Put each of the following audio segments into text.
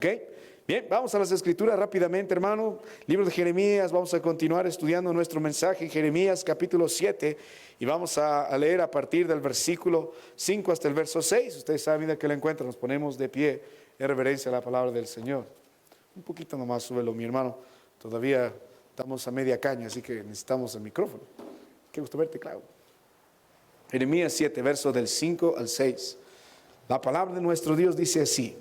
¿Ok? Bien, vamos a las escrituras rápidamente, hermano. Libro de Jeremías, vamos a continuar estudiando nuestro mensaje en Jeremías capítulo 7 y vamos a leer a partir del versículo 5 hasta el verso 6. Ustedes saben que lo encuentran, nos ponemos de pie en reverencia a la palabra del Señor. Un poquito nomás, súbelo, mi hermano. Todavía estamos a media caña, así que necesitamos el micrófono. Qué gusto verte, claro. Jeremías 7, versos del 5 al 6. La palabra de nuestro Dios dice así: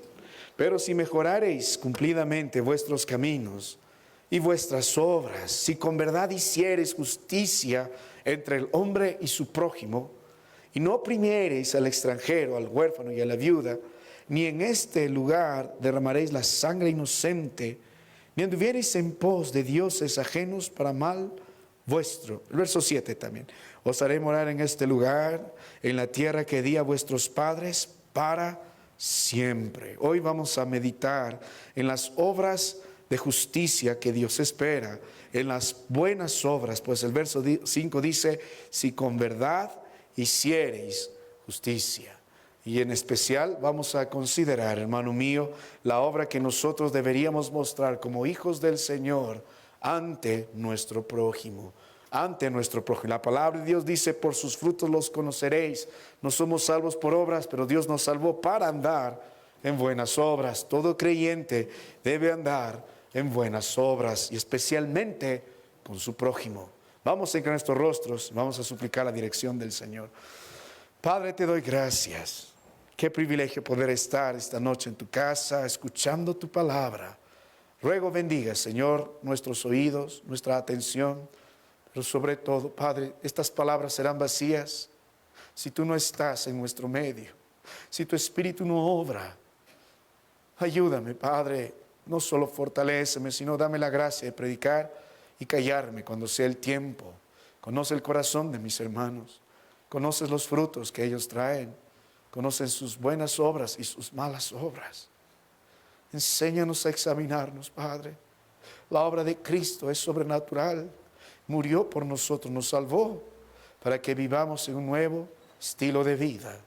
pero si mejorareis cumplidamente vuestros caminos y vuestras obras, si con verdad hiciereis justicia entre el hombre y su prójimo, y no oprimiereis al extranjero, al huérfano y a la viuda, ni en este lugar derramaréis la sangre inocente, ni anduviereis en pos de dioses ajenos para mal vuestro. El verso 7 también. Os haré morar en este lugar, en la tierra que di a vuestros padres para siempre. Hoy vamos a meditar en las obras de justicia que Dios espera, en las buenas obras, pues el verso 5 dice: si con verdad hiciereis justicia. Y en especial vamos a considerar, hermano mío, la obra que nosotros deberíamos mostrar como hijos del Señor ante nuestro prójimo. Ante nuestro prójimo. La palabra de Dios dice: por sus frutos los conoceréis. No somos salvos por obras, pero Dios nos salvó para andar en buenas obras. Todo creyente debe andar en buenas obras y especialmente con su prójimo. Vamos a inclinar nuestros rostros, vamos a suplicar la dirección del Señor. Padre, te doy gracias. Qué privilegio poder estar esta noche en tu casa escuchando tu palabra. Ruego bendiga, Señor, nuestros oídos, nuestra atención. Pero sobre todo, Padre, estas palabras serán vacías si tú no estás en nuestro medio, si tu Espíritu no obra. Ayúdame, Padre, no solo fortaléceme, sino dame la gracia de predicar y callarme cuando sea el tiempo. Conoce el corazón de mis hermanos, conoces los frutos que ellos traen, conoces sus buenas obras y sus malas obras. Enséñanos a examinarnos, Padre. La obra de Cristo es sobrenatural. Murió por nosotros, nos salvó para que vivamos en un nuevo estilo de vida,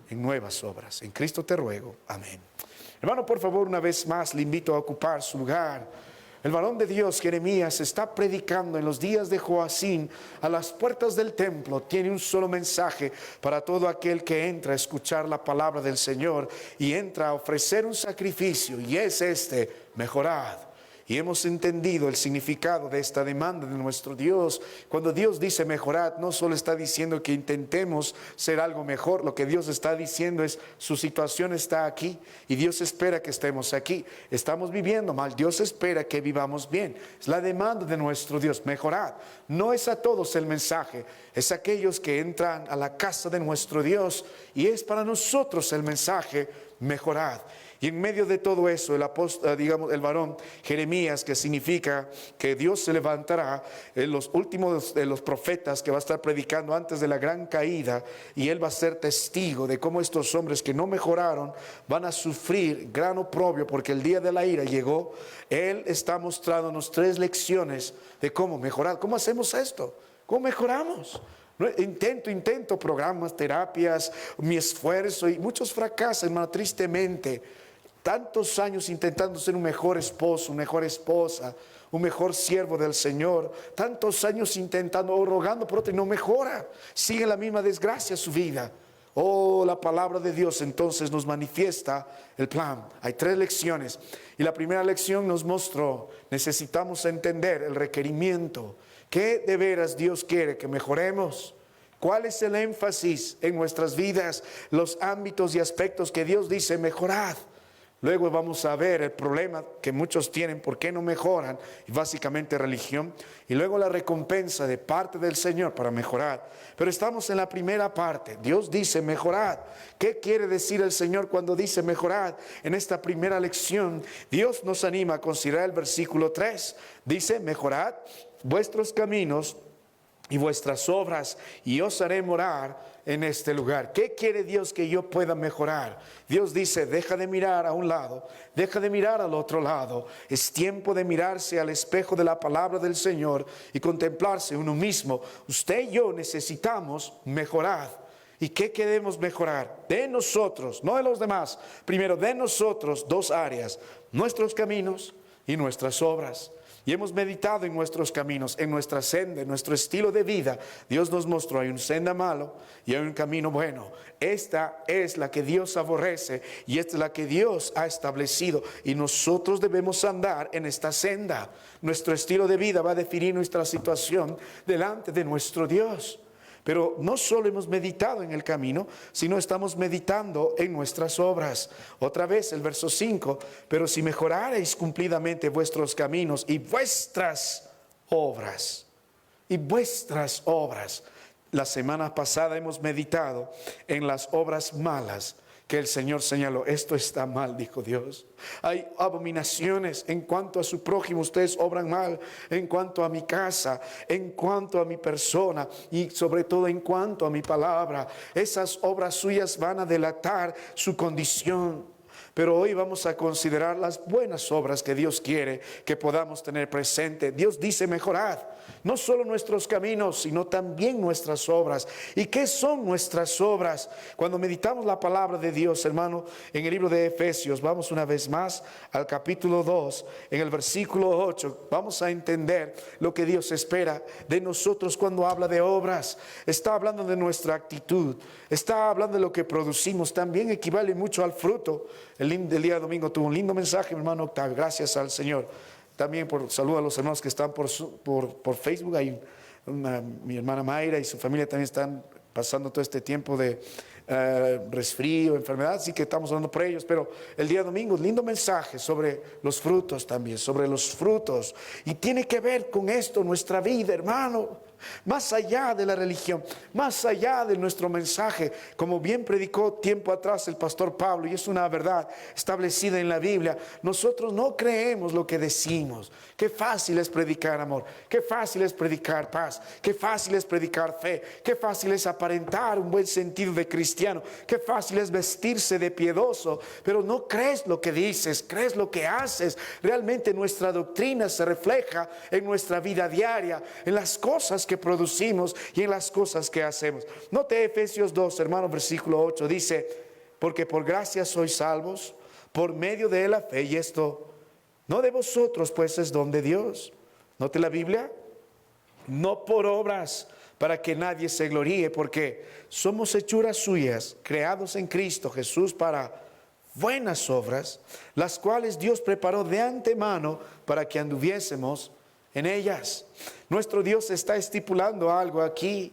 en nuevas obras. En Cristo te ruego. Amén. Hermano, por favor, una vez más le invito a ocupar su lugar. El varón de Dios, Jeremías, está predicando en los días de Joacín a las puertas del templo. Tiene un solo mensaje para todo aquel que entra a escuchar la palabra del Señor y entra a ofrecer un sacrificio, y es mejorad. Y hemos entendido el significado de esta demanda de nuestro Dios. Cuando Dios dice mejorad, no solo está diciendo que intentemos ser algo mejor. Lo que Dios está diciendo es: su situación está aquí y Dios espera que estemos aquí. Estamos viviendo mal, Dios espera que vivamos bien. Es la demanda de nuestro Dios, mejorad. No es a todos el mensaje, es a aquellos que entran a la casa de nuestro Dios, y es para nosotros el mensaje, mejorad. Y en medio de todo eso, el varón Jeremías, que significa que Dios se levantará en los últimos de los profetas, que va a estar predicando antes de la gran caída, y él va a ser testigo de cómo estos hombres que no mejoraron van a sufrir gran oprobio, porque el día de la ira llegó. Él está mostrándonos 3 lecciones de cómo mejorar. ¿Cómo hacemos esto? ¿Cómo mejoramos? Intento programas, terapias, mi esfuerzo, y muchos fracasan, hermano, tristemente. Tantos años intentando ser un mejor esposo, una mejor esposa, un mejor siervo del Señor. Tantos años intentando o rogando por otro y no mejora. Sigue la misma desgracia su vida. Oh, la palabra de Dios entonces nos manifiesta el plan. Hay 3 lecciones. Y la primera lección nos mostró: necesitamos entender el requerimiento. ¿Qué de veras Dios quiere que mejoremos? ¿Cuál es el énfasis en nuestras vidas? Los ámbitos y aspectos que Dios dice mejorad. Luego vamos a ver el problema que muchos tienen, por qué no mejoran, y básicamente religión. Y luego la recompensa de parte del Señor para mejorar. Pero estamos en la primera parte. Dios dice mejorad. ¿Qué quiere decir el Señor cuando dice mejorad? En esta primera lección, Dios nos anima a considerar el versículo 3. Dice: mejorad vuestros caminos y vuestras obras, y os haré morar en este lugar. ¿Qué quiere Dios que yo pueda mejorar? Dios dice: deja de mirar a un lado, deja de mirar al otro lado. Es tiempo de mirarse al espejo de la palabra del Señor y contemplarse uno mismo. Usted y yo necesitamos mejorar. ¿Y qué queremos mejorar? De nosotros, no de los demás. Primero, de nosotros, 2 áreas: nuestros caminos y nuestras obras. Y hemos meditado en nuestros caminos, en nuestra senda, en nuestro estilo de vida. Dios nos mostró, hay un senda malo y hay un camino bueno. Esta es la que Dios aborrece y esta es la que Dios ha establecido. Y nosotros debemos andar en esta senda. Nuestro estilo de vida va a definir nuestra situación delante de nuestro Dios. Pero no solo hemos meditado en el camino, sino estamos meditando en nuestras obras. Otra vez el verso 5, pero si mejorareis cumplidamente vuestros caminos y vuestras obras, La semana pasada hemos meditado en las obras malas que el Señor señaló. Esto está mal, dijo Dios. Hay abominaciones en cuanto a su prójimo. Ustedes obran mal en cuanto a mi casa, en cuanto a mi persona y sobre todo en cuanto a mi palabra. Esas obras suyas van a delatar su condición. Pero hoy vamos a considerar las buenas obras que Dios quiere que podamos tener presente. Dios dice mejorad, no solo nuestros caminos, sino también nuestras obras. ¿Y qué son nuestras obras? Cuando meditamos la palabra de Dios, hermano, en el libro de Efesios, vamos una vez más al capítulo 2, en el versículo 8, vamos a entender lo que Dios espera de nosotros cuando habla de obras. Está hablando de nuestra actitud, está hablando de lo que producimos, también equivale mucho al fruto. El día domingo tuvo un lindo mensaje, mi hermano Octavio, gracias al Señor. También saludo a los hermanos que están por Facebook. Hay mi hermana Mayra y su familia también están pasando todo este tiempo de resfrío, enfermedad, así que estamos orando por ellos. Pero el día domingo, lindo mensaje sobre los frutos también, sobre los frutos. Y tiene que ver con esto nuestra vida, hermano. Más allá de la religión, más allá de nuestro mensaje, como bien predicó tiempo atrás el pastor Pablo, y es una verdad establecida en la Biblia, nosotros no creemos lo que decimos. Qué fácil es predicar amor, qué fácil es predicar paz, qué fácil es predicar fe, qué fácil es aparentar un buen sentido de cristiano, qué fácil es vestirse de piedoso, pero no crees lo que dices, crees lo que haces. Realmente nuestra doctrina se refleja en nuestra vida diaria, en las cosas que producimos y en las cosas que hacemos. Note Efesios 2, hermano, versículo 8, dice, porque por gracia sois salvos, por medio de la fe, y esto no de vosotros, pues es don de Dios. Note la Biblia, no por obras, para que nadie se gloríe, porque somos hechuras suyas, creados en Cristo Jesús para buenas obras, las cuales Dios preparó de antemano para que anduviésemos en ellas. Nuestro Dios está estipulando algo aquí.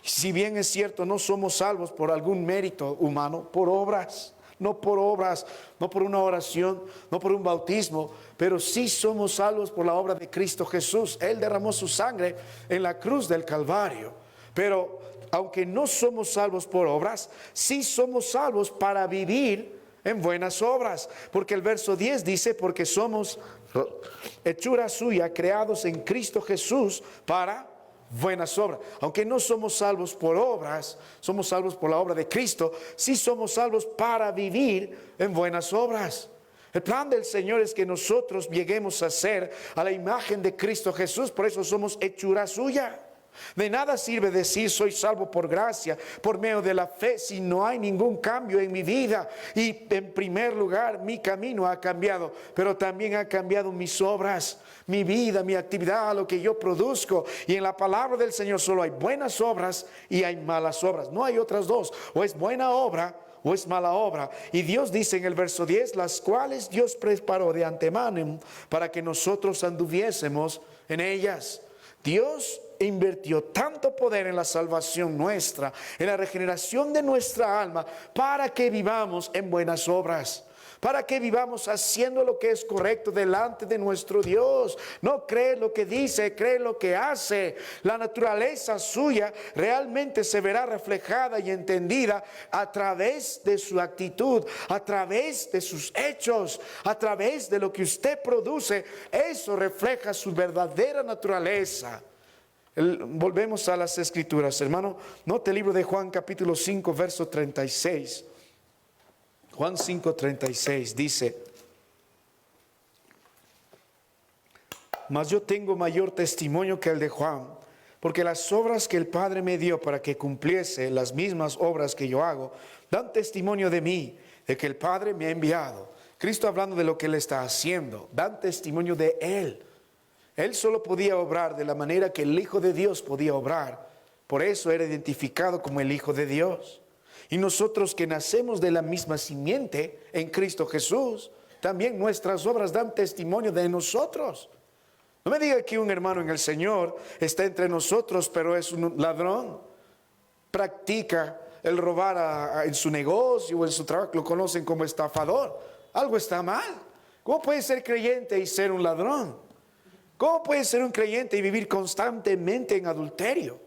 Si bien es cierto, no somos salvos por algún mérito humano, por obras, no por obras, no por una oración, no por un bautismo, pero sí somos salvos por la obra de Cristo Jesús. Él derramó su sangre en la cruz del Calvario. Pero aunque no somos salvos por obras, sí somos salvos para vivir en buenas obras, porque el verso 10 dice, porque somos hechura suya, creados en Cristo Jesús para buenas obras. Aunque no somos salvos por obras, somos salvos por la obra de Cristo, sí somos salvos para vivir en buenas obras. El plan del Señor es que nosotros lleguemos a ser a la imagen de Cristo Jesús, por eso somos hechura suya. De nada sirve decir soy salvo por gracia, por medio de la fe, si no hay ningún cambio en mi vida. Y en primer lugar, mi camino ha cambiado, pero también ha cambiado mis obras, mi vida, mi actividad, lo que yo produzco. Y en la palabra del Señor solo hay buenas obras y hay malas obras. No hay otras dos, o es buena obra o es mala obra. Y Dios dice en el verso 10, las cuales Dios preparó de antemano para que nosotros anduviésemos en ellas. Dios invirtió tanto poder en la salvación nuestra, en la regeneración de nuestra alma, para que vivamos en buenas obras, para que vivamos haciendo lo que es correcto delante de nuestro Dios. No cree lo que dice, cree lo que hace. La naturaleza suya realmente se verá reflejada y entendida a través de su actitud, a través de sus hechos, a través de lo que usted produce. Eso refleja su verdadera naturaleza. Volvemos a las Escrituras, hermano. Note el libro de Juan capítulo 5, verso 36. Juan 5:36 dice, mas yo tengo mayor testimonio que el de Juan, porque las obras que el Padre me dio para que cumpliese, las mismas obras que yo hago, dan testimonio de mí, de que el Padre me ha enviado. Cristo hablando de lo que Él está haciendo, dan testimonio de Él. Él solo podía obrar de la manera que el Hijo de Dios podía obrar. Por eso era identificado como el Hijo de Dios. Y nosotros que nacemos de la misma simiente en Cristo Jesús, también nuestras obras dan testimonio de nosotros. No me diga que un hermano en el Señor está entre nosotros, pero es un ladrón. Practica el robar en su negocio o en su trabajo, lo conocen como estafador. Algo está mal. ¿Cómo puede ser creyente y ser un ladrón? ¿Cómo puede ser un creyente y vivir constantemente en adulterio?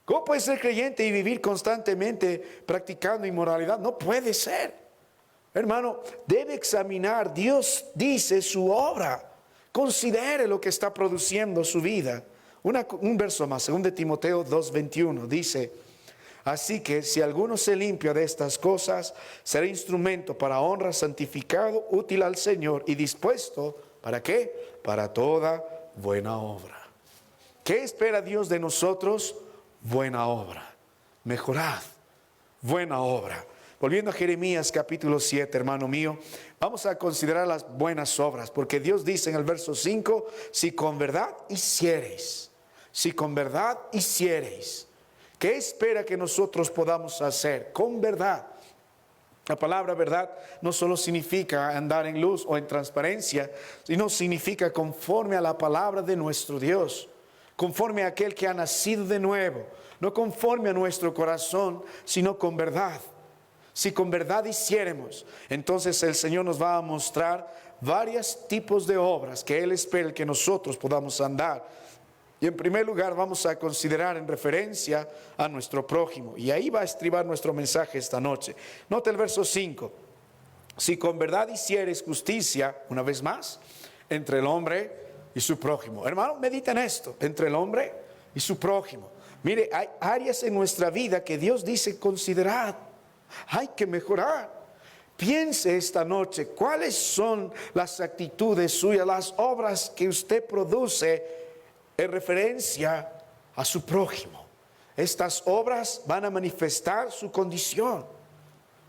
¿Cómo puede ser creyente y vivir constantemente practicando inmoralidad? No puede ser. Hermano, debe examinar. Dios dice su obra. Considere lo que está produciendo su vida. Un verso más, 2 Timoteo 2:21 dice: así que si alguno se limpia de estas cosas, será instrumento para honra, santificado, útil al Señor y dispuesto, ¿para qué? Para toda buena obra. ¿Qué espera Dios de nosotros? Buena obra. Mejorad. Buena obra. Volviendo a Jeremías capítulo 7, hermano mío, vamos a considerar las buenas obras, porque Dios dice en el verso 5, si con verdad hiciereis, si con verdad hiciereis. ¿Qué espera que nosotros podamos hacer? Con verdad. La palabra verdad no solo significa andar en luz o en transparencia, sino significa conforme a la palabra de nuestro Dios, conforme a aquel que ha nacido de nuevo, no conforme a nuestro corazón, sino con verdad. Si con verdad hiciéramos, entonces el Señor nos va a mostrar varios tipos de obras que Él espera que nosotros podamos andar. Y en primer lugar vamos a considerar en referencia a nuestro prójimo. Y ahí va a estribar nuestro mensaje esta noche. Nota el verso 5. Si con verdad hicieres justicia, una vez más, entre el hombre y su prójimo. Hermano, medita en esto, entre el hombre y su prójimo. Mire, hay áreas en nuestra vida que Dios dice considerad. Hay que mejorar. Piense esta noche cuáles son las actitudes suyas, las obras que usted produce en referencia a su prójimo. Estas obras van a manifestar su condición.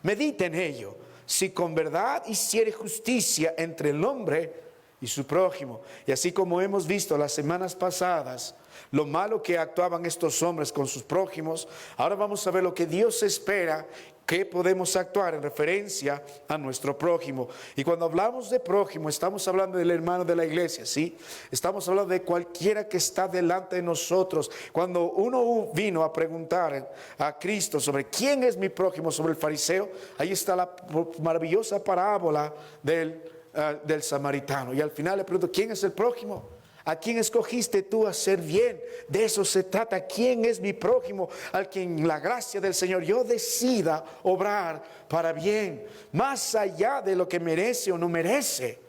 Medite en ello. Si con verdad hiciere justicia entre el hombre y su prójimo. Y así como hemos visto las semanas pasadas, lo malo que actuaban estos hombres con sus prójimos, ahora vamos a ver lo que Dios espera que podemos actuar en referencia a nuestro prójimo. Y cuando hablamos de prójimo, estamos hablando del hermano de la iglesia, ¿sí? Estamos hablando de cualquiera que está delante de nosotros. Cuando uno vino a preguntar a Cristo sobre quién es mi prójimo, sobre el fariseo, ahí está la maravillosa parábola del samaritano. Y al final le pregunto, ¿quién es el prójimo? ¿A quién escogiste tú a hacer bien? De eso se trata. ¿Quién es mi prójimo? Al quien la gracia del Señor yo decida obrar para bien, más allá de lo que merece o no merece.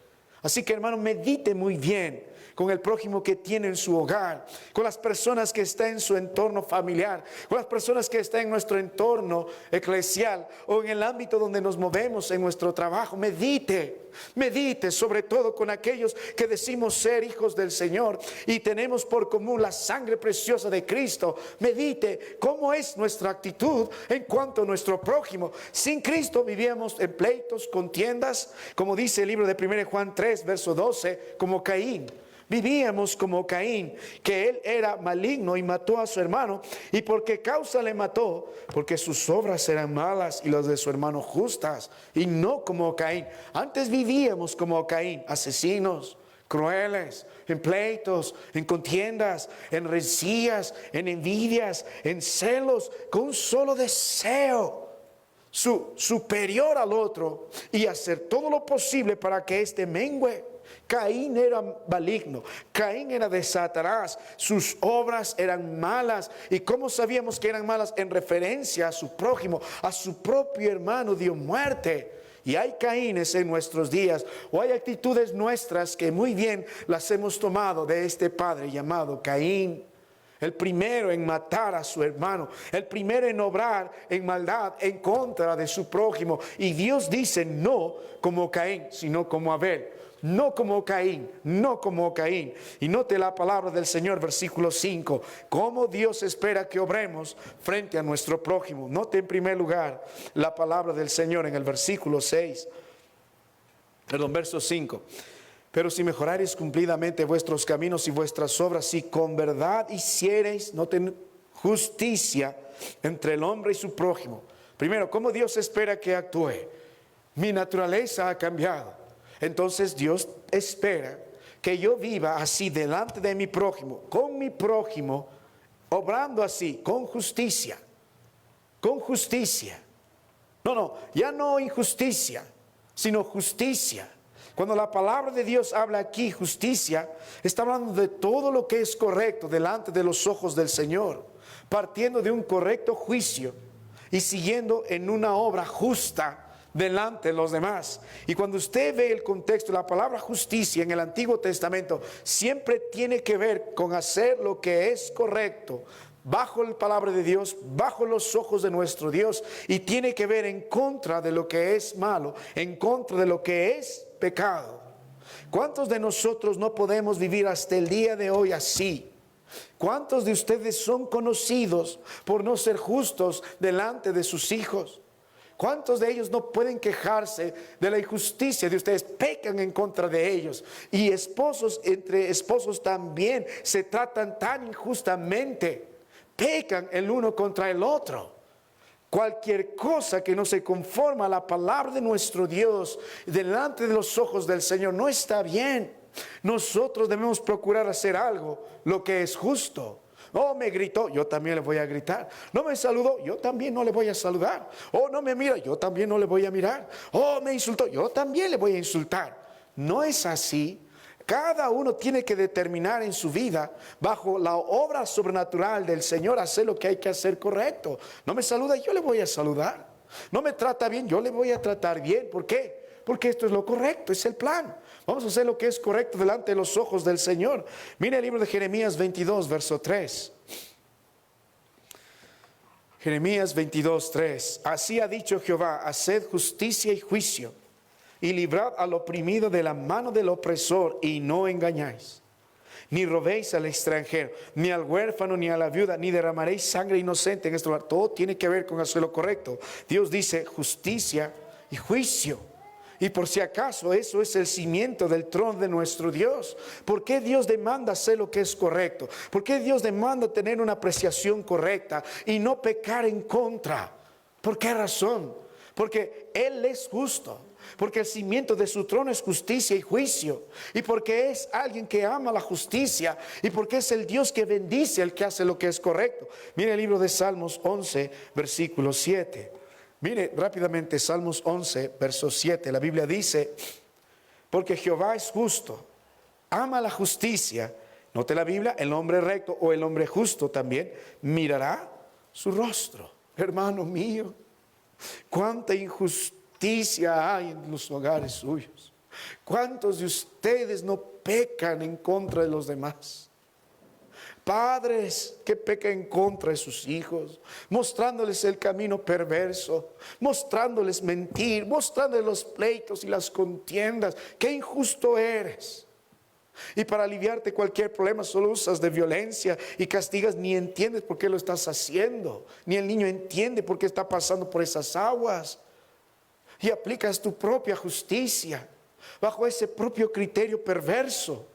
Así que, hermano, medite muy bien con el prójimo que tiene en su hogar, con las personas que están en su entorno familiar, con las personas que están en nuestro entorno eclesial o en el ámbito donde nos movemos en nuestro trabajo. Medite sobre todo con aquellos que decimos ser hijos del Señor y tenemos por común la sangre preciosa de Cristo. Medite cómo es nuestra actitud en cuanto a nuestro prójimo. Sin Cristo vivíamos en pleitos, contiendas, como dice el libro de 1 Juan 3, verso 12, como Caín. Vivíamos como Caín, que él era maligno y mató a su hermano. ¿Y por qué causa le mató? Porque sus obras eran malas y las de su hermano justas, y no como Caín. Antes vivíamos como Caín, asesinos, crueles, en pleitos, en contiendas, en rencillas, en envidias, en celos, con un solo deseo superior al otro y hacer todo lo posible para que éste mengüe. Caín era maligno, Caín era de Satanás, sus obras eran malas. ¿Y cómo sabíamos que eran malas? En referencia a su prójimo, a su propio hermano dio muerte. Y hay Caínes en nuestros días, o hay actitudes nuestras que muy bien las hemos tomado de este padre llamado Caín. El primero en matar a su hermano, el primero en obrar en maldad en contra de su prójimo. Y Dios dice no como Caín, sino como Abel. No como Caín, no como Caín. Y note la palabra del Señor, versículo 5. Cómo Dios espera que obremos frente a nuestro prójimo. Note en primer lugar la palabra del Señor en el versículo 6. Perdón, verso 5. Pero si mejorareis cumplidamente vuestros caminos y vuestras obras, si con verdad hiciereis, noten, justicia entre el hombre y su prójimo. Primero, ¿cómo Dios espera que actúe? Mi naturaleza ha cambiado. Entonces Dios espera que yo viva así delante de mi prójimo, con mi prójimo, obrando así, con justicia. Con justicia. No, ya no injusticia, sino justicia. Cuando la palabra de Dios habla aquí, justicia, está hablando de todo lo que es correcto delante de los ojos del Señor, partiendo de un correcto juicio y siguiendo en una obra justa delante de los demás. Y cuando usted ve el contexto, la palabra justicia en el Antiguo Testamento siempre tiene que ver con hacer lo que es correcto, bajo la palabra de Dios, bajo los ojos de nuestro Dios, y tiene que ver en contra de lo que es malo, en contra de lo que es pecado. ¿Cuántos de nosotros no podemos vivir hasta el día de hoy así? ¿Cuántos de ustedes son conocidos por no ser justos delante de sus hijos? ¿Cuántos de ellos no pueden quejarse de la injusticia de ustedes? Pecan en contra de ellos. Y esposos entre esposos también se tratan tan injustamente. Pecan el uno contra el otro. Cualquier cosa que no se conforma a la palabra de nuestro Dios delante de los ojos del Señor no está bien. Nosotros debemos procurar hacer algo, lo que es justo. Oh, me gritó, yo también le voy a gritar. No me saludó, yo también no le voy a saludar. Oh, no me mira, yo también no le voy a mirar. Oh, me insultó, yo también le voy a insultar. No es así. Cada uno tiene que determinar en su vida, bajo la obra sobrenatural del Señor, hacer lo que hay que hacer correcto. No me saluda, yo le voy a saludar. No me trata bien, yo le voy a tratar bien. ¿Por qué? Porque esto es lo correcto, es el plan. Vamos a hacer lo que es correcto delante de los ojos del Señor. Mire el libro de Jeremías 22, verso 3. Jeremías 22, 3. Así ha dicho Jehová: haced justicia y juicio, y librad al oprimido de la mano del opresor, y no engañáis. Ni robéis al extranjero, ni al huérfano, ni a la viuda, ni derramaréis sangre inocente en este lugar. Todo tiene que ver con hacer lo correcto. Dios dice justicia y juicio. Y por si acaso eso es el cimiento del trono de nuestro Dios. ¿Por qué Dios demanda hacer lo que es correcto? ¿Por qué Dios demanda tener una apreciación correcta y no pecar en contra? ¿Por qué razón? Porque Él es justo. Porque el cimiento de su trono es justicia y juicio. Y porque es alguien que ama la justicia. Y porque es el Dios que bendice al que hace lo que es correcto. Mire el libro de Salmos 11, versículo 7. Mire rápidamente Salmos 11, verso 7. La Biblia dice: porque Jehová es justo, ama la justicia. Note la Biblia, el hombre recto o el hombre justo también mirará su rostro. Hermano mío, cuánta injusticia hay en los hogares suyos. ¿Cuántos de ustedes no pecan en contra de los demás? Padres que pecan en contra de sus hijos, mostrándoles el camino perverso, mostrándoles mentir, mostrándoles los pleitos y las contiendas. ¡Qué injusto eres! Y para aliviarte cualquier problema solo usas de violencia y castigas, ni entiendes por qué lo estás haciendo, ni el niño entiende por qué está pasando por esas aguas. Y aplicas tu propia justicia bajo ese propio criterio perverso.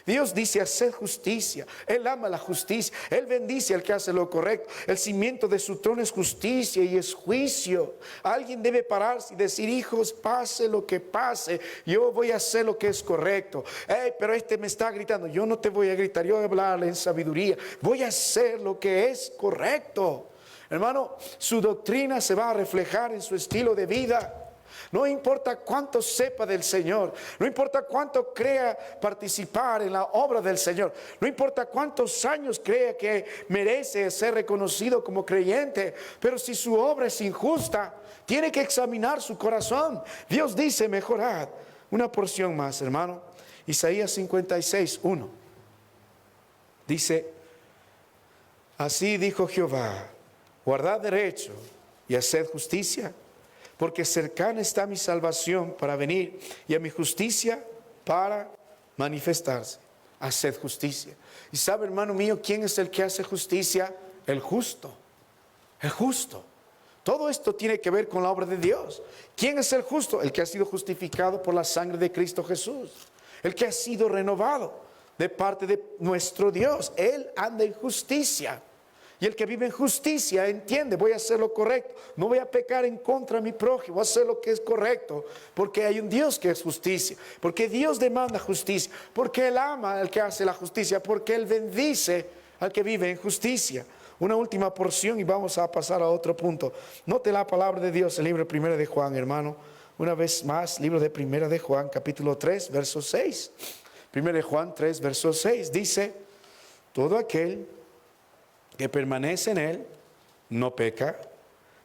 Dios dice: haced justicia. Él ama la justicia. Él bendice al que hace lo correcto. El cimiento de su trono es justicia y es juicio. Alguien debe pararse y decir: hijos, pase lo que pase, yo voy a hacer lo que es correcto. Pero este me está gritando. Yo no te voy a gritar, yo voy a hablarle en sabiduría. Voy a hacer lo que es correcto. Hermano, su doctrina se va a reflejar en su estilo de vida. No importa cuánto sepa del Señor, no importa cuánto crea participar en la obra del Señor, no importa cuántos años crea que merece ser reconocido como creyente, pero si su obra es injusta, tiene que examinar su corazón. Dios dice: mejorad. Una porción más, hermano. Isaías 56, 1. Dice: así dijo Jehová: guardad derecho y haced justicia, porque cercana está mi salvación para venir, y a mi justicia para manifestarse. Haced justicia. Y sabe, hermano mío, ¿quién es el que hace justicia? El justo. El justo. Todo esto tiene que ver con la obra de Dios. ¿Quién es el justo? El que ha sido justificado por la sangre de Cristo Jesús. El que ha sido renovado de parte de nuestro Dios. Él anda en justicia. Y el que vive en justicia entiende, voy a hacer lo correcto. No voy a pecar en contra de mi prójimo, voy a hacer lo que es correcto. Porque hay un Dios que es justicia. Porque Dios demanda justicia. Porque Él ama al que hace la justicia. Porque Él bendice al que vive en justicia. Una última porción y vamos a pasar a otro punto. Note la palabra de Dios, el libro primero de Juan, hermano. Una vez más, libro de primera de Juan, capítulo 3, verso 6. Primero de Juan 3, verso 6, dice: todo aquel que permanece en Él no peca.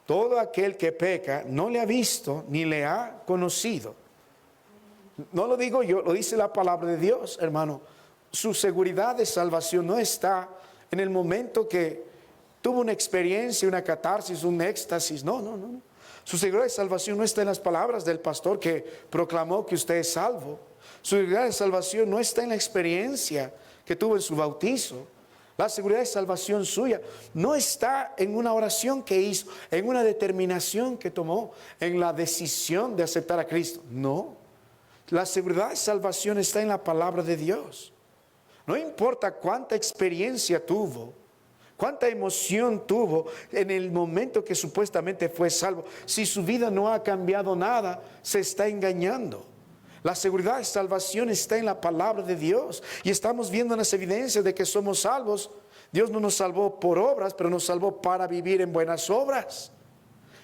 Todo aquel que peca no le ha visto ni le ha conocido. No lo digo yo, lo dice la palabra de Dios, hermano. Su seguridad de salvación no está en el momento que tuvo una experiencia, una catarsis, un éxtasis. No. Su seguridad de salvación no está en las palabras del pastor que proclamó que usted es salvo. Su seguridad de salvación no está en la experiencia que tuvo en su bautizo. La seguridad de salvación suya no está en una oración que hizo, en una determinación que tomó, en la decisión de aceptar a Cristo. No. La seguridad de salvación está en la palabra de Dios. No importa cuánta experiencia tuvo, cuánta emoción tuvo en el momento que supuestamente fue salvo. Si su vida no ha cambiado nada, se está engañando. La seguridad de salvación está en la palabra de Dios. Y estamos viendo las evidencias de que somos salvos. Dios no nos salvó por obras, pero nos salvó para vivir en buenas obras.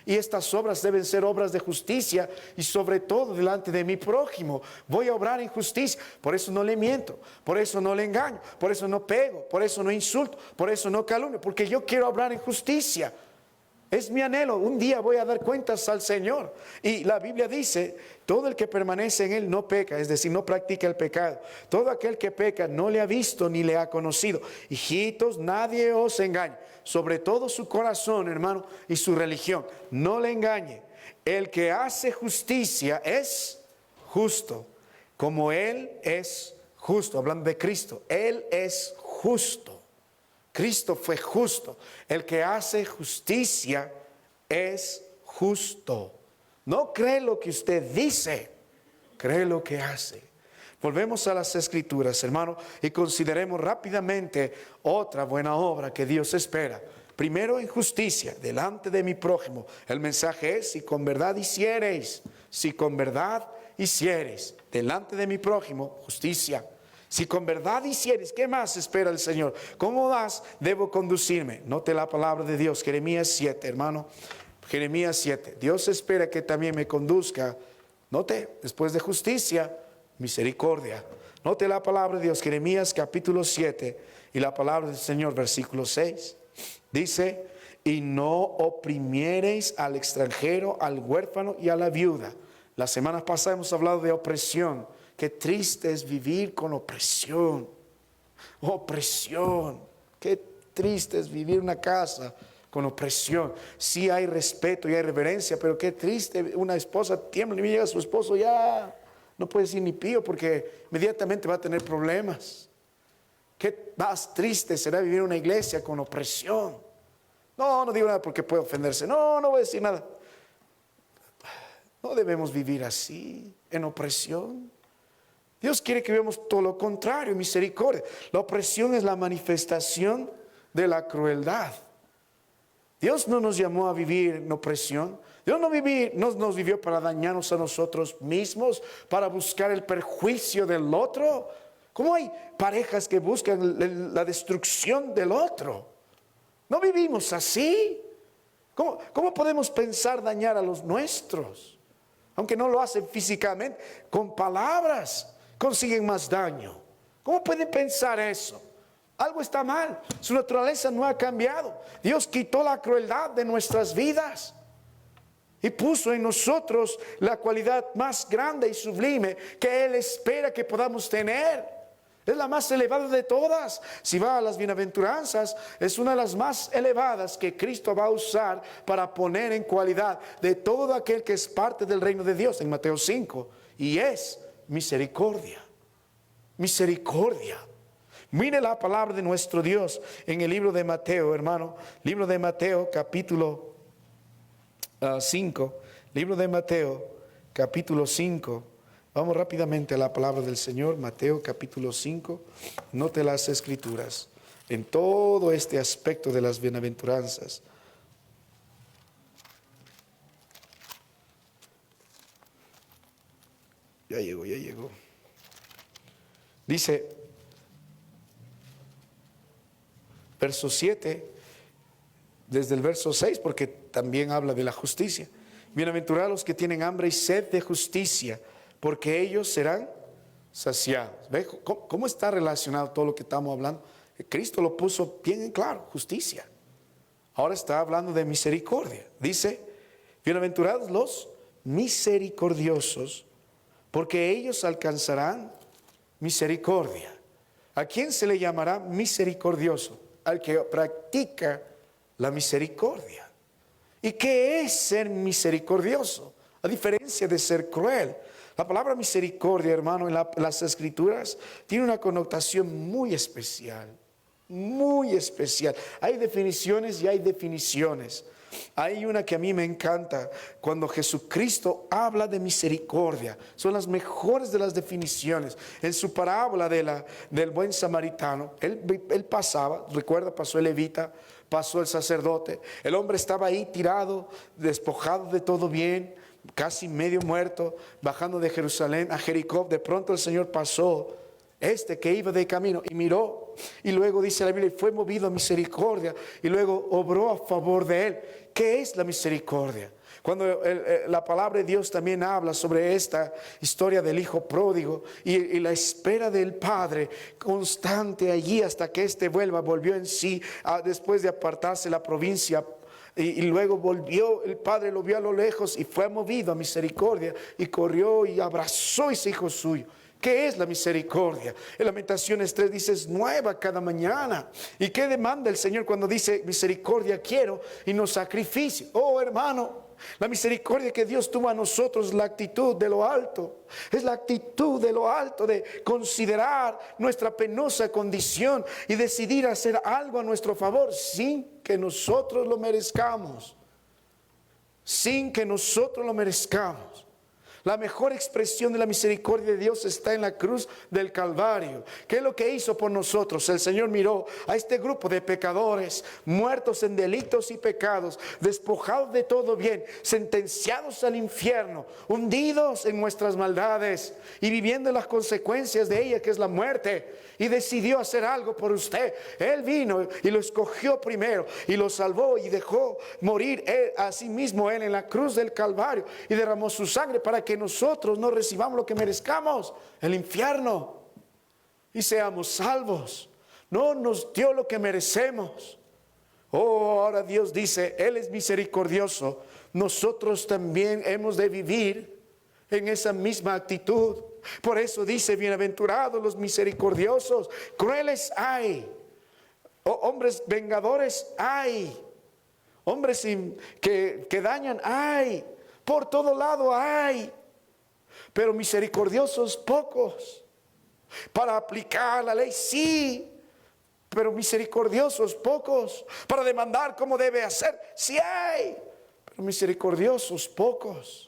Y estas obras deben ser obras de justicia y sobre todo delante de mi prójimo. Voy a obrar en justicia, por eso no le miento, por eso no le engaño, por eso no pego, por eso no insulto, por eso no calumnio, porque yo quiero obrar en justicia. Es mi anhelo, un día voy a dar cuentas al Señor. Y la Biblia dice, todo el que permanece en Él no peca, es decir, no practica el pecado. Todo aquel que peca no le ha visto ni le ha conocido. Hijitos, nadie os engañe, sobre todo su corazón, hermano, y su religión. No le engañe. El que hace justicia es justo, como Él es justo. Hablando de Cristo, Él es justo. Cristo fue justo. El que hace justicia es justo. No cree lo que usted dice, cree lo que hace. Volvemos a las Escrituras, hermano, y consideremos rápidamente otra buena obra que Dios espera. Primero en justicia, delante de mi prójimo. El mensaje es: si con verdad hiciereis, si con verdad hiciereis, delante de mi prójimo, justicia. Si con verdad hicieres, ¿qué más espera el Señor? ¿Cómo más debo conducirme? Note la palabra de Dios, Jeremías 7, hermano. Jeremías 7. Dios espera que también me conduzca. Note, después de justicia, misericordia. Note la palabra de Dios, Jeremías capítulo 7 y la palabra del Señor, versículo 6. Dice: y no oprimiereis al extranjero, al huérfano y a la viuda. La semana pasada hemos hablado de opresión. Qué triste es vivir con opresión. Opresión. Qué triste es vivir en una casa con opresión. Sí hay respeto y hay reverencia, pero qué triste. Una esposa tiembla y llega su esposo, ya no puede decir ni pío porque inmediatamente va a tener problemas. Qué más triste será vivir en una iglesia con opresión. No digo nada porque puede ofenderse. No voy a decir nada. No debemos vivir así, en opresión. Dios quiere que veamos todo lo contrario, misericordia. La opresión es la manifestación de la crueldad. Dios no nos llamó a vivir en opresión. Dios no nos vivió para dañarnos a nosotros mismos, para buscar el perjuicio del otro. ¿Cómo hay parejas que buscan la destrucción del otro? No vivimos así. ¿Cómo podemos pensar dañar a los nuestros? Aunque no lo hacen físicamente, con palabras consiguen más daño. ¿Cómo pueden pensar eso? Algo está mal. Su naturaleza no ha cambiado. Dios quitó la crueldad de nuestras vidas y puso en nosotros la cualidad más grande y sublime que Él espera que podamos tener. Es la más elevada de todas. Si va a las bienaventuranzas, es una de las más elevadas que Cristo va a usar para poner en cualidad de todo aquel que es parte del reino de Dios en Mateo 5. Y es misericordia. Misericordia. Mire la palabra de nuestro Dios en el libro de Mateo, hermano. Libro de Mateo, capítulo 5, libro de Mateo, capítulo 5. Vamos rápidamente a la palabra del Señor, Mateo capítulo 5. Note las escrituras en todo este aspecto de las bienaventuranzas. Ya llegó. Dice, verso 7, desde el verso 6, porque también habla de la justicia. Bienaventurados los que tienen hambre y sed de justicia, porque ellos serán saciados. ¿Ve cómo está relacionado todo lo que estamos hablando? Cristo lo puso bien en claro, justicia. Ahora está hablando de misericordia. Dice, bienaventurados los misericordiosos, porque ellos alcanzarán misericordia. ¿A quién se le llamará misericordioso? Al que practica la misericordia. ¿Y qué es ser misericordioso? A diferencia de ser cruel. La palabra misericordia, hermano, en las escrituras tiene una connotación muy especial. Muy especial. Hay definiciones y hay definiciones. Hay una que a mí me encanta cuando Jesucristo habla de misericordia. Son las mejores de las definiciones. En su parábola del buen samaritano, él pasaba, recuerda, pasó el levita, pasó el sacerdote. El hombre estaba ahí tirado, despojado de todo bien, casi medio muerto, bajando de Jerusalén a Jericó. De pronto el Señor pasó, que iba de camino, y miró, y luego dice la Biblia, y fue movido a misericordia, y luego obró a favor de él. ¿Qué es la misericordia? Cuando la palabra de Dios también habla sobre esta historia del hijo pródigo y la espera del padre constante allí hasta que volvió en sí, después de apartarse la provincia. Y luego volvió, el padre lo vio a lo lejos y fue movido a misericordia y corrió y abrazó a ese hijo suyo. ¿Qué es la misericordia? En Lamentaciones 3 dice, es nueva cada mañana. ¿Y qué demanda el Señor cuando dice misericordia quiero y no sacrificio? Oh, hermano, la misericordia que Dios tuvo a nosotros es la actitud de lo alto. Es la actitud de lo alto de considerar nuestra penosa condición y decidir hacer algo a nuestro favor sin que nosotros lo merezcamos. Sin que nosotros lo merezcamos. La mejor expresión de la misericordia de Dios está en la cruz del Calvario. ¿Qué es lo que hizo por nosotros? El Señor miró a este grupo de pecadores, muertos en delitos y pecados, despojados de todo bien, sentenciados al infierno, hundidos en nuestras maldades y viviendo las consecuencias de ella, que es la muerte. Y decidió hacer algo por usted. Él vino y lo escogió primero y lo salvó y dejó morir a sí mismo él en la cruz del Calvario y derramó su sangre para que nosotros no recibamos lo que merezcamos, el infierno, y seamos salvos. No nos dio lo que merecemos. Oh, ahora Dios dice, Él es misericordioso. Nosotros también hemos de vivir en esa misma actitud. Por eso dice, bienaventurados los misericordiosos. Crueles hay, hombres vengadores hay, hombres que dañan hay, por todo lado hay, pero misericordiosos pocos. Para aplicar la ley sí, pero misericordiosos pocos. Para demandar cómo debe hacer sí hay, pero misericordiosos pocos.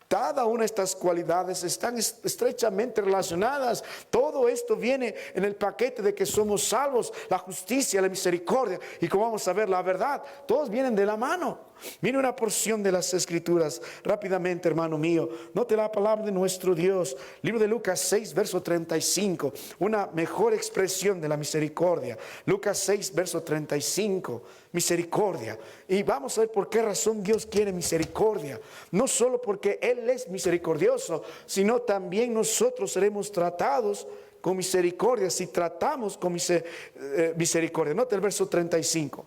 Cada una de estas cualidades están estrechamente relacionadas. Todo esto viene en el paquete de que somos salvos, la justicia, la misericordia y como vamos a ver la verdad, todos vienen de la mano. Mire una porción de las escrituras rápidamente, hermano mío. Note la palabra de nuestro Dios, libro de Lucas 6 verso 35, una mejor expresión de la misericordia. Lucas 6 verso 35, misericordia. Y vamos a ver por qué razón Dios quiere misericordia. No solo porque Él es misericordioso, sino también nosotros seremos tratados con misericordia si tratamos con misericordia. Note el verso 35.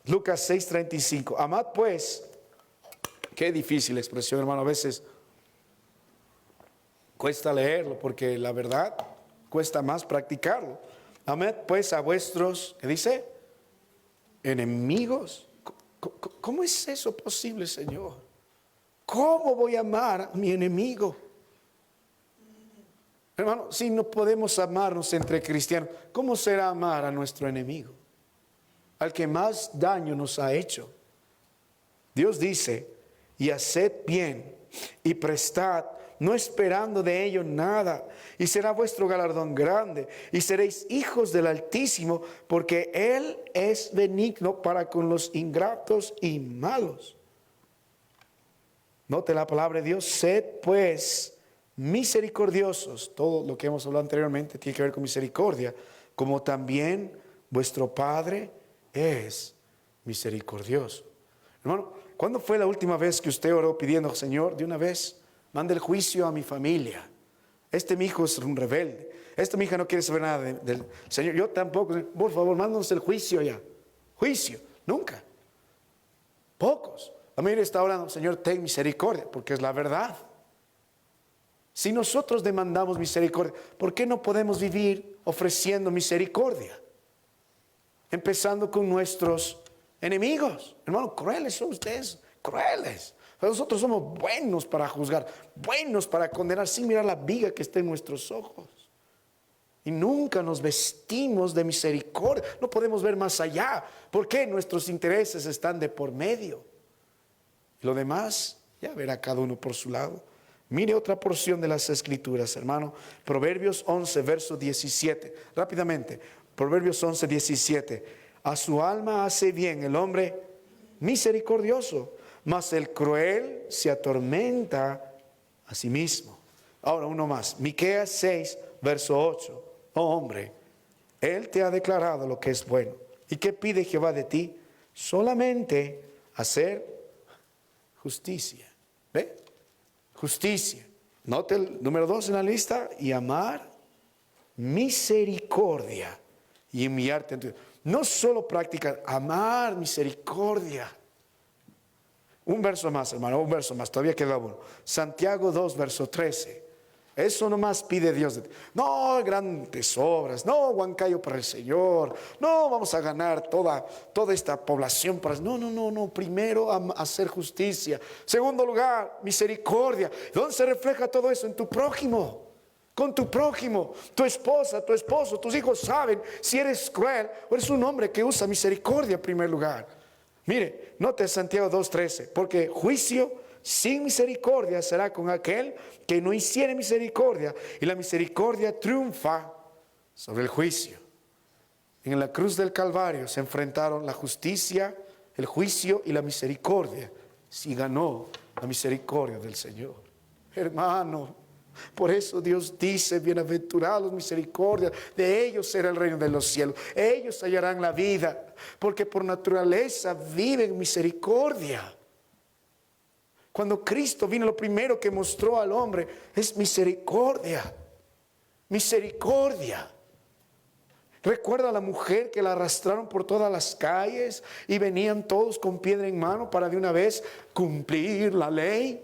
Lucas 6:35. Amad pues, qué difícil expresión, hermano, a veces cuesta leerlo porque la verdad cuesta más practicarlo. Amad pues a vuestros, ¿qué dice? Enemigos. ¿Cómo es eso posible, Señor? ¿Cómo voy a amar a mi enemigo? Hermano, si no podemos amarnos entre cristianos, ¿cómo será amar a nuestro enemigo? Al que más daño nos ha hecho. Dios dice, y haced bien y prestad, no esperando de ello nada, y será vuestro galardón grande, y seréis hijos del Altísimo, porque Él es benigno para con los ingratos y malos. Note la palabra de Dios, sed pues misericordiosos. Todo lo que hemos hablado anteriormente tiene que ver con misericordia, como también vuestro Padre es misericordioso. Hermano, ¿cuándo fue la última vez que usted oró pidiendo, Señor, de una vez, manda el juicio a mi familia? Mi hijo es un rebelde. Mi hija no quiere saber nada del Señor. Yo tampoco. Por favor, mándanos el juicio ya. Juicio. Nunca. Pocos. A mí está orando, Señor, ten misericordia, porque es la verdad. Si nosotros demandamos misericordia, ¿por qué no podemos vivir ofreciendo misericordia? Empezando con nuestros enemigos. Hermano, crueles son ustedes, crueles. Pero nosotros somos buenos para juzgar, buenos para condenar, sin mirar la viga que está en nuestros ojos. Y nunca nos vestimos de misericordia. No podemos ver más allá. ¿Por qué? Nuestros intereses están de por medio. Y lo demás, ya verá cada uno por su lado. Mire otra porción de las Escrituras, hermano. Proverbios 11, verso 17. Rápidamente. Proverbios 11, 17. A su alma hace bien el hombre misericordioso, mas el cruel se atormenta a sí mismo. Ahora uno más. Miqueas 6, verso 8. Oh hombre, Él te ha declarado lo que es bueno. ¿Y qué pide Jehová de ti? Solamente hacer justicia. ¿Ve? Justicia. Note el número 2 en la lista. Y amar misericordia y enviarte en tu... No solo practicar, amar misericordia. Un verso más, hermano, un verso más, todavía queda uno. Santiago 2, verso 13. Eso nomás pide Dios de ti. No grandes obras, no huancayo para el Señor, no vamos a ganar toda esta población para... No. Primero hacer justicia. Segundo lugar, misericordia. ¿Dónde se refleja todo eso? En tu prójimo. Con tu prójimo, tu esposa, tu esposo, tus hijos saben si eres cruel o eres un hombre que usa misericordia en primer lugar. Mire, note Santiago 2:13, porque juicio sin misericordia será con aquel que no hiciere misericordia, y la misericordia triunfa sobre el juicio. En la cruz del Calvario se enfrentaron la justicia, el juicio y la misericordia. Si ganó la misericordia del Señor. Hermano, por eso Dios dice, bienaventurados misericordia, de ellos será el reino de los cielos, ellos hallarán la vida, porque por naturaleza viven misericordia. Cuando Cristo vino, lo primero que mostró al hombre es misericordia, misericordia. Recuerda a la mujer que la arrastraron por todas las calles y venían todos con piedra en mano para de una vez cumplir la ley.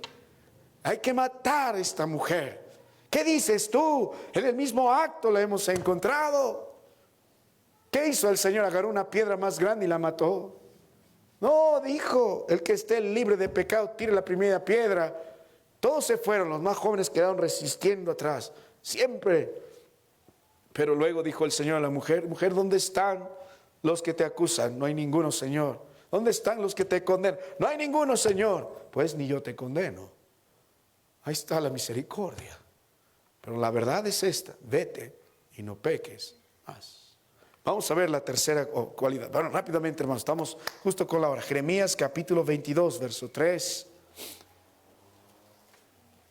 Hay que matar a esta mujer. ¿Qué dices tú? En el mismo acto la hemos encontrado. ¿Qué hizo el Señor? Agarró una piedra más grande y la mató. No, dijo, el que esté libre de pecado, tire la primera piedra. Todos se fueron, los más jóvenes quedaron resistiendo atrás. Siempre. Pero luego dijo el Señor a la mujer, mujer, ¿dónde están los que te acusan? No hay ninguno, Señor. ¿Dónde están los que te condenan? No hay ninguno, Señor. Pues ni yo te condeno. Ahí está la misericordia. Pero la verdad es esta, vete y no peques más. Vamos a ver la tercera cualidad. Bueno, rápidamente, hermanos, estamos justo con la hora. Jeremías capítulo 22, verso 3.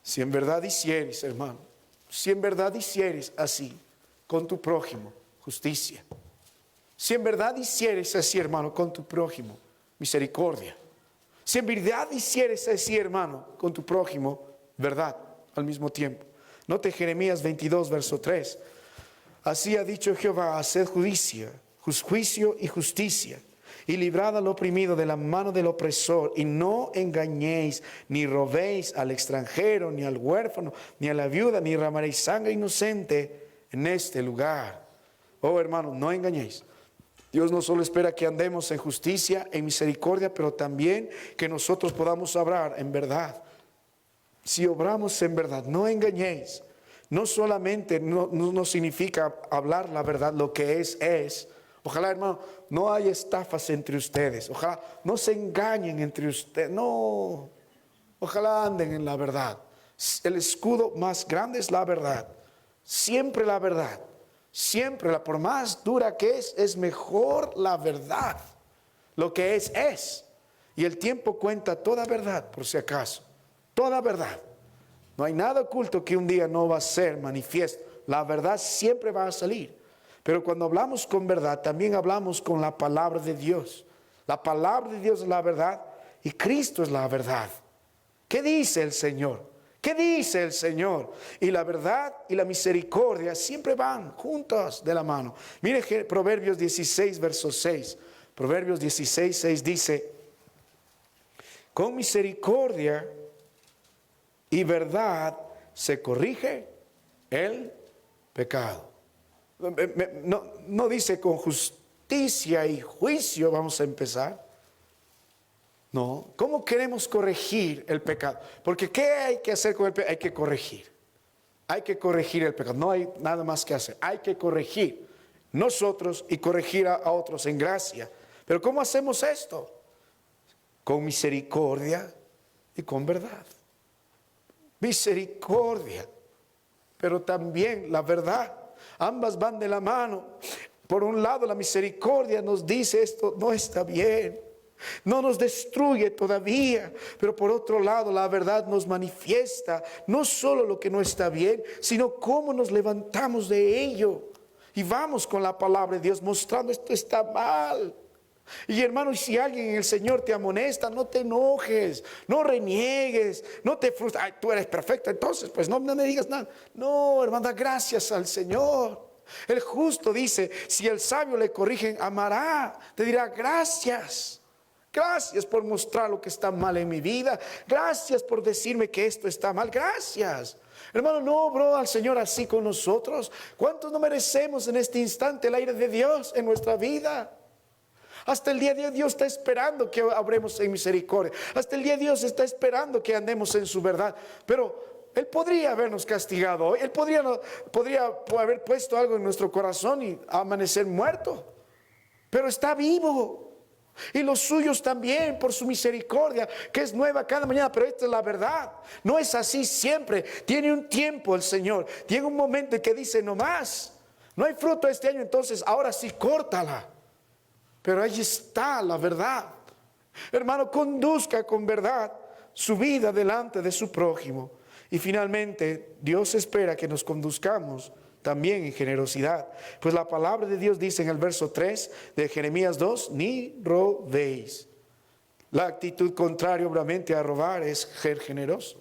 Si en verdad hicieres, hermano, si en verdad hicieres así con tu prójimo, justicia. Si en verdad hicieres así, hermano, con tu prójimo, misericordia. Si en verdad hicieres así, hermano, con tu prójimo, verdad al mismo tiempo. Note Jeremías 22, verso 3. Así ha dicho Jehová, haced juicio y justicia, y librad al oprimido de la mano del opresor, y no engañéis, ni robéis al extranjero, ni al huérfano, ni a la viuda, ni derramaréis sangre inocente en este lugar. Oh hermano, no engañéis. Dios no solo espera que andemos en justicia, en misericordia, pero también que nosotros podamos obrar en verdad. Si obramos en verdad, no engañéis. No solamente no significa hablar la verdad, lo que es, Ojalá, hermano, no haya estafas entre ustedes. Ojalá no se engañen entre ustedes. No, ojalá anden en la verdad. El escudo más grande es la verdad. Siempre la verdad. Siempre, por más dura que es mejor la verdad. Lo que es. Y el tiempo cuenta toda verdad, por si acaso. Toda verdad. No hay nada oculto que un día no va a ser manifiesto. La verdad siempre va a salir. Pero cuando hablamos con verdad, también hablamos con la palabra de Dios. La palabra de Dios es la verdad y Cristo es la verdad. ¿Qué dice el Señor? ¿Qué dice el Señor? Y la verdad y la misericordia siempre van juntas de la mano. Mire Proverbios 16, verso 6. Proverbios 16, 6 dice: con misericordia y verdad se corrige el pecado. No dice con justicia y juicio vamos a empezar. No, ¿cómo queremos corregir el pecado? Porque ¿qué hay que hacer con el pecado? Hay que corregir. Hay que corregir el pecado. No hay nada más que hacer. Hay que corregir nosotros y corregir a otros en gracia. Pero ¿cómo hacemos esto? Con misericordia y con verdad. Misericordia, pero también la verdad. Ambas van de la mano. Por un lado, la misericordia nos dice esto no está bien. No nos destruye todavía, pero por otro lado la verdad nos manifiesta no solo lo que no está bien, sino cómo nos levantamos de ello y vamos con la palabra de Dios mostrando esto está mal. Y hermano, si alguien en el Señor te amonesta, no te enojes, no reniegues, no te frustres. Ay, tú eres perfecto, entonces pues no me digas nada. No, hermano, da gracias al Señor. El justo dice, si el sabio le corrigen, amará, te dirá gracias. Gracias por mostrar lo que está mal en mi vida. Gracias por decirme que esto está mal. Gracias. Hermano, no obró al Señor así con nosotros. ¿Cuántos no merecemos en este instante el aire de Dios en nuestra vida? Hasta el día de hoy Dios está esperando que obremos en misericordia. Hasta el día de Dios está esperando que andemos en su verdad. Pero Él podría habernos castigado hoy. Él podría haber puesto algo en nuestro corazón y amanecer muerto. Pero está vivo. Y los suyos también por su misericordia que es nueva cada mañana. Pero esta es la verdad, no es así siempre. Tiene un tiempo el Señor. Tiene un momento en que dice no más, no hay fruto este año, entonces ahora sí córtala. Pero ahí está la verdad. Hermano, conduzca con verdad su vida delante de su prójimo. Y finalmente Dios espera que nos conduzcamos también en generosidad. Pues la palabra de Dios dice en el verso 3 de Jeremías 2, ni robéis. La actitud contraria obviamente a robar es ser generoso.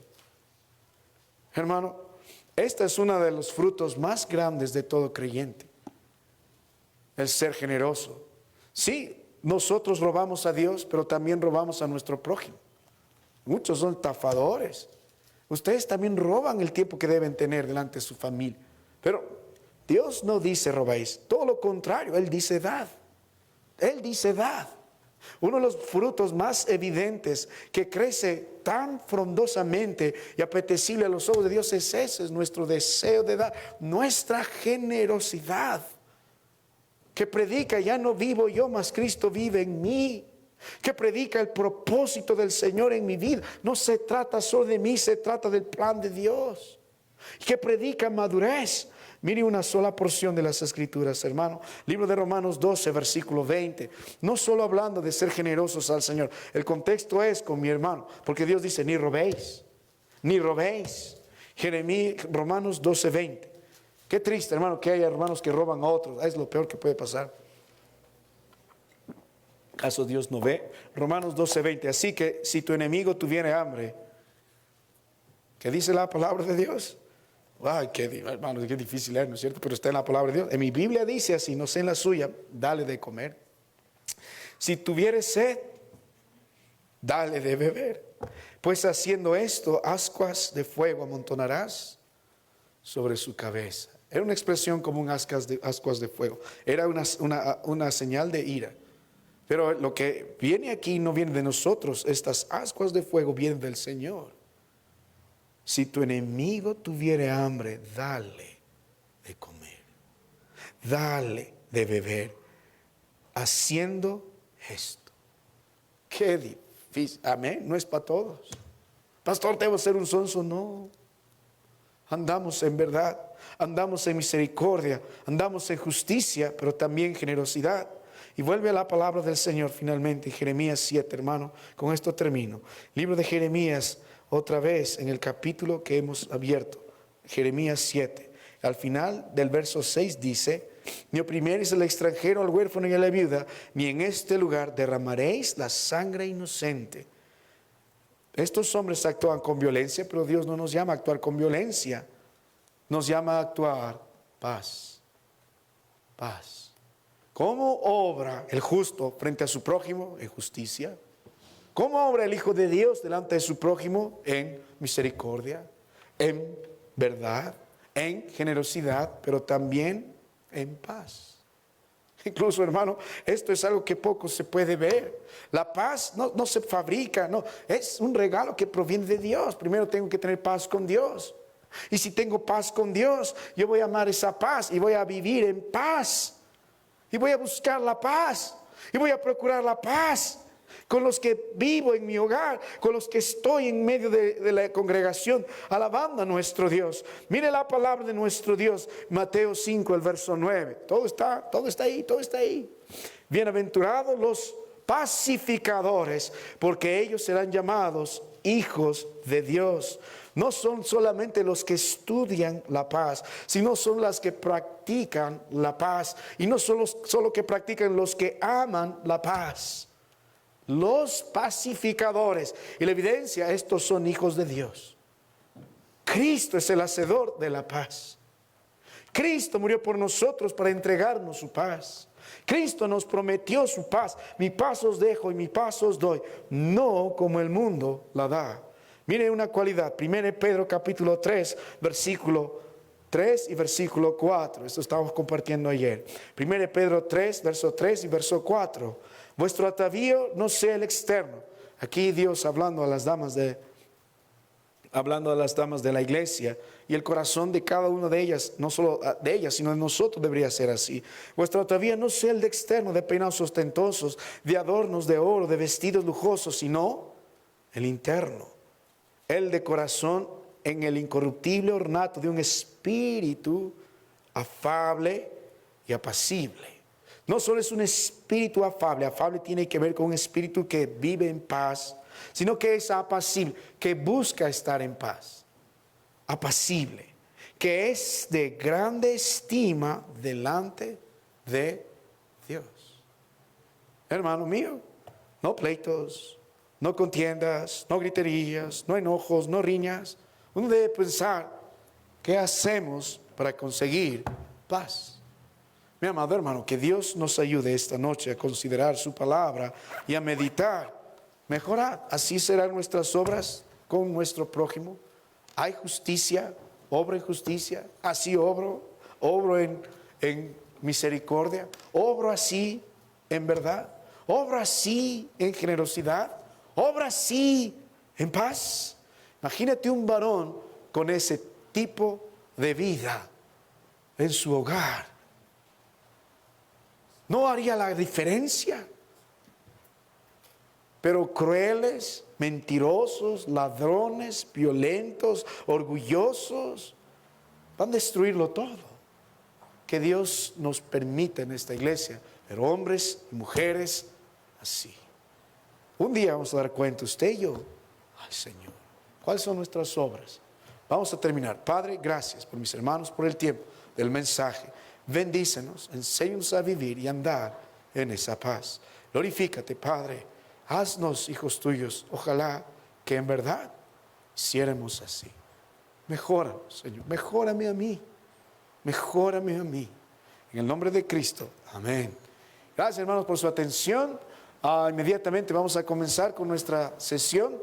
Hermano, esta es uno de los frutos más grandes de todo creyente. El ser generoso. Sí, nosotros robamos a Dios, pero también robamos a nuestro prójimo. Muchos son estafadores. Ustedes también roban el tiempo que deben tener delante de su familia. Pero Dios no dice robéis, todo lo contrario, Él dice dad. Él dice dad. Uno de los frutos más evidentes que crece tan frondosamente y apetecible a los ojos de Dios es ese, es nuestro deseo de dar, nuestra generosidad. Que predica, ya no vivo yo, mas Cristo vive en mí. Que predica el propósito del Señor en mi vida. No se trata solo de mí, se trata del plan de Dios. Que predica madurez. Mire una sola porción de las Escrituras, hermano. Libro de Romanos 12, versículo 20. No solo hablando de ser generosos al Señor. El contexto es con mi hermano. Porque Dios dice, ni robéis. Ni robéis. Romanos 12, 20. Qué triste, hermano, que haya hermanos que roban a otros. Es lo peor que puede pasar. ¿Acaso Dios no ve? Romanos 12, 20. Así que si tu enemigo tuviere hambre, ¿qué dice la palabra de Dios? Ay, hermano, qué difícil es, ¿no es cierto? Pero está en la palabra de Dios. En mi Biblia dice así, no sé en la suya, dale de comer. Si tuviere sed, dale de beber. Pues haciendo esto, ascuas de fuego amontonarás sobre su cabeza. Era una expresión como un ascuas de fuego. Era una señal de ira. Pero lo que viene aquí no viene de nosotros. Estas ascuas de fuego vienen del Señor. Si tu enemigo tuviere hambre, dale de comer. Dale de beber. haciendo esto. Qué difícil. Amén. No es para todos. Pastor, debo ser un sonso. No. Andamos en verdad, andamos en misericordia, andamos en justicia, pero también generosidad. Y vuelve a la palabra del Señor finalmente, Jeremías 7, hermano. Con esto termino. Libro de Jeremías, otra vez en el capítulo que hemos abierto. Jeremías 7. Al final del verso 6 dice: ni opriméis al extranjero, al huérfano y a la viuda, ni en este lugar derramaréis la sangre inocente. Estos hombres actúan con violencia, pero Dios no nos llama a actuar con violencia. Nos llama a actuar paz. Paz. ¿Cómo obra el justo frente a su prójimo? En justicia. ¿Cómo obra el Hijo de Dios delante de su prójimo? En misericordia, en verdad, en generosidad, pero también en paz. Incluso, hermano, esto es algo que poco se puede ver. La paz no se fabrica, no, es un regalo que proviene de Dios. Primero tengo que tener paz con Dios. Y si tengo paz con Dios, yo voy a amar esa paz y voy a vivir en paz. Y voy a buscar la paz. Y voy a procurar la paz con los que vivo en mi hogar, con los que estoy en medio de la congregación, alabando a nuestro Dios. Mire la palabra de nuestro Dios, Mateo 5, el verso 9. Todo está ahí. Bienaventurados los pacificadores, porque ellos serán llamados hijos de Dios. No son solamente los que estudian la paz, sino son las que practican la paz. Y no solo que practican, los que aman la paz. Los pacificadores. Y la evidencia, estos son hijos de Dios. Cristo es el hacedor de la paz. Cristo murió por nosotros para entregarnos su paz. Cristo nos prometió su paz. Mi paz os dejo y mi paz os doy. No como el mundo la da. Mire una cualidad. 1 Pedro capítulo 3, versículo 3 y versículo 4. Esto estábamos compartiendo ayer. 1 Pedro 3, verso 3 y verso 4. Vuestro atavío no sea el externo. Aquí Dios hablando a las damas de la iglesia, y el corazón de cada una de ellas, no solo de ellas, sino de nosotros debería ser así. Vuestro atavío no sea el de externo, de peinados ostentosos, de adornos de oro, de vestidos lujosos, sino el interno, el de corazón en el incorruptible ornato de un espíritu afable y apacible. No solo es un espíritu afable, afable tiene que ver con un espíritu que vive en paz, sino que es apacible, que busca estar en paz, apacible, que es de grande estima delante de Dios. Hermano mío, no pleitos, no contiendas, no griterías, no enojos, no riñas. Uno debe pensar, ¿qué hacemos para conseguir paz? Mi amado hermano, que Dios nos ayude esta noche a considerar su palabra y a meditar. Mejorar, así serán nuestras obras con nuestro prójimo. Hay justicia, obro en justicia, así obro en misericordia, obro así en verdad, obro así en generosidad, obro así en paz. Imagínate un varón con ese tipo de vida en su hogar. ¿No haría la diferencia? Pero crueles, mentirosos, ladrones, violentos, orgullosos, van a destruirlo todo. Que Dios nos permita en esta iglesia, pero hombres y mujeres así. Un día vamos a dar cuenta, usted y yo, ay Señor, ¿cuáles son nuestras obras? Vamos a terminar. Padre, gracias por mis hermanos, por el tiempo del mensaje. Bendícenos, enséñanos a vivir y andar en esa paz. Glorifícate, Padre. Haznos hijos tuyos. Ojalá que en verdad hiciéramos así. Mejóranos, Señor. Mejórame a mí. Mejórame a mí. En el nombre de Cristo. Amén. Gracias, hermanos, por su atención. Inmediatamente vamos a comenzar con nuestra sesión